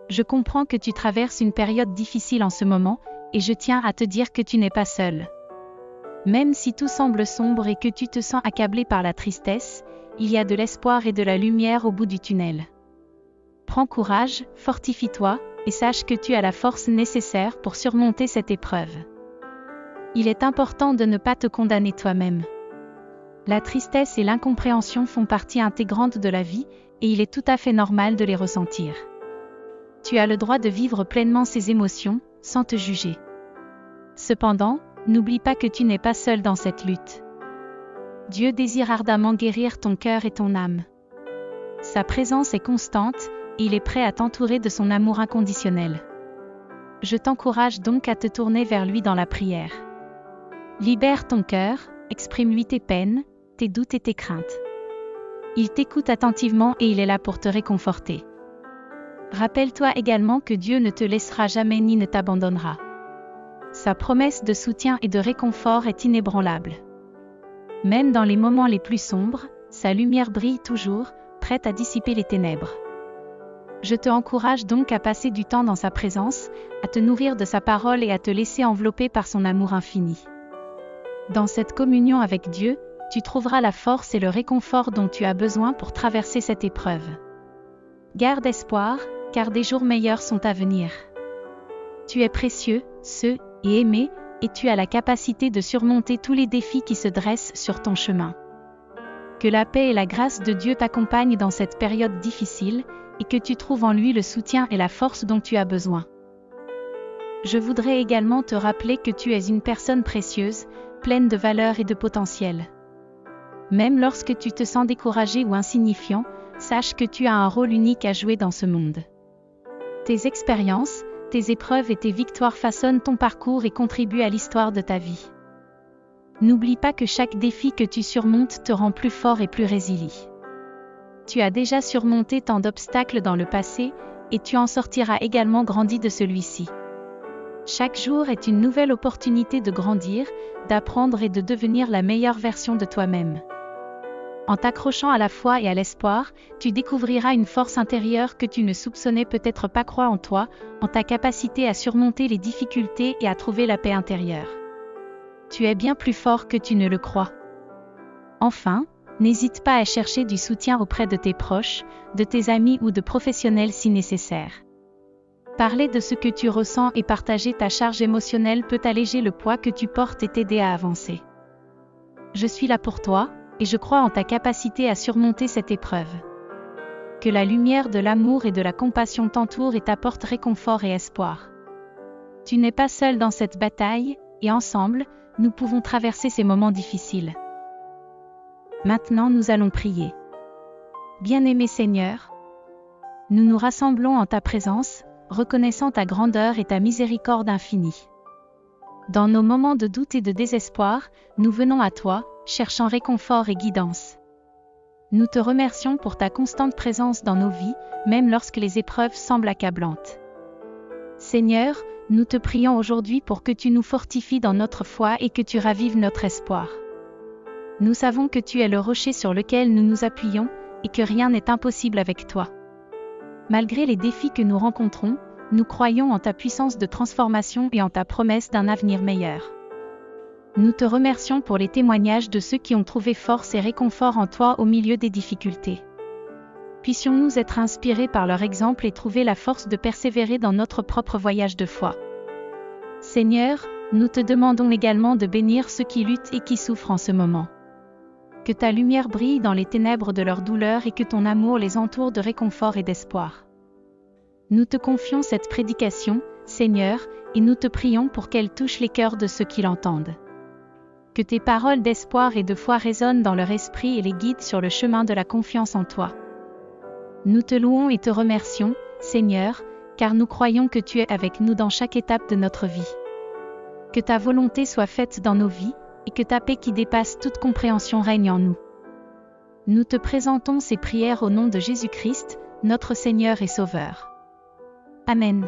Je comprends que tu traverses une période difficile en ce moment, et je tiens à te dire que tu n'es pas seul. Même si tout semble sombre et que tu te sens accablé par la tristesse, il y a de l'espoir et de la lumière au bout du tunnel. Prends courage, fortifie-toi, et sache que tu as la force nécessaire pour surmonter cette épreuve. Il est important de ne pas te condamner toi-même. La tristesse et l'incompréhension font partie intégrante de la vie, et il est tout à fait normal de les ressentir. Tu as le droit de vivre pleinement ces émotions, sans te juger. Cependant, n'oublie pas que tu n'es pas seul dans cette lutte. Dieu désire ardemment guérir ton cœur et ton âme. Sa présence est constante, et il est prêt à t'entourer de son amour inconditionnel. Je t'encourage donc à te tourner vers lui dans la prière. Libère ton cœur, exprime-lui tes peines, tes doutes et tes craintes. Il t'écoute attentivement et il est là pour te réconforter. Rappelle-toi également que Dieu ne te laissera jamais ni ne t'abandonnera. Sa promesse de soutien et de réconfort est inébranlable. Même dans les moments les plus sombres, sa lumière brille toujours, prête à dissiper les ténèbres. Je te encourage donc à passer du temps dans sa présence, à te nourrir de sa parole et à te laisser envelopper par son amour infini. Dans cette communion avec Dieu, tu trouveras la force et le réconfort dont tu as besoin pour traverser cette épreuve. Garde espoir, car des jours meilleurs sont à venir. Tu es précieux, et aimé, et tu as la capacité de surmonter tous les défis qui se dressent sur ton chemin. Que la paix et la grâce de Dieu t'accompagnent dans cette période difficile, et que tu trouves en lui le soutien et la force dont tu as besoin. Je voudrais également te rappeler que tu es une personne précieuse, pleine de valeur et de potentiel. Même lorsque tu te sens découragé ou insignifiant, sache que tu as un rôle unique à jouer dans ce monde. Tes expériences, tes épreuves et tes victoires façonnent ton parcours et contribuent à l'histoire de ta vie. N'oublie pas que chaque défi que tu surmontes te rend plus fort et plus résilient. Tu as déjà surmonté tant d'obstacles dans le passé, et tu en sortiras également grandi de celui-ci. Chaque jour est une nouvelle opportunité de grandir, d'apprendre et de devenir la meilleure version de toi-même. En t'accrochant à la foi et à l'espoir, tu découvriras une force intérieure que tu ne soupçonnais peut-être pas croire en toi, en ta capacité à surmonter les difficultés et à trouver la paix intérieure. Tu es bien plus fort que tu ne le crois. Enfin, n'hésite pas à chercher du soutien auprès de tes proches, de tes amis ou de professionnels si nécessaire. Parler de ce que tu ressens et partager ta charge émotionnelle peut alléger le poids que tu portes et t'aider à avancer. Je suis là pour toi, et je crois en ta capacité à surmonter cette épreuve. Que la lumière de l'amour et de la compassion t'entoure et t'apporte réconfort et espoir. Tu n'es pas seul dans cette bataille, et ensemble, nous pouvons traverser ces moments difficiles. Maintenant nous allons prier. Bien-aimé Seigneur, nous nous rassemblons en ta présence, reconnaissant ta grandeur et ta miséricorde infinie. Dans nos moments de doute et de désespoir, nous venons à toi, cherchant réconfort et guidance. Nous te remercions pour ta constante présence dans nos vies, même lorsque les épreuves semblent accablantes. Seigneur, nous te prions aujourd'hui pour que tu nous fortifies dans notre foi et que tu ravives notre espoir. Nous savons que tu es le rocher sur lequel nous nous appuyons, et que rien n'est impossible avec toi. Malgré les défis que nous rencontrons, nous croyons en ta puissance de transformation et en ta promesse d'un avenir meilleur. Nous te remercions pour les témoignages de ceux qui ont trouvé force et réconfort en toi au milieu des difficultés. Puissions-nous être inspirés par leur exemple et trouver la force de persévérer dans notre propre voyage de foi. Seigneur, nous te demandons également de bénir ceux qui luttent et qui souffrent en ce moment. Que ta lumière brille dans les ténèbres de leur douleur et que ton amour les entoure de réconfort et d'espoir. Nous te confions cette prédication, Seigneur, et nous te prions pour qu'elle touche les cœurs de ceux qui l'entendent. Que tes paroles d'espoir et de foi résonnent dans leur esprit et les guident sur le chemin de la confiance en toi. Nous te louons et te remercions, Seigneur, car nous croyons que tu es avec nous dans chaque étape de notre vie. Que ta volonté soit faite dans nos vies, et que ta paix qui dépasse toute compréhension règne en nous. Nous te présentons ces prières au nom de Jésus-Christ, notre Seigneur et Sauveur. Amen.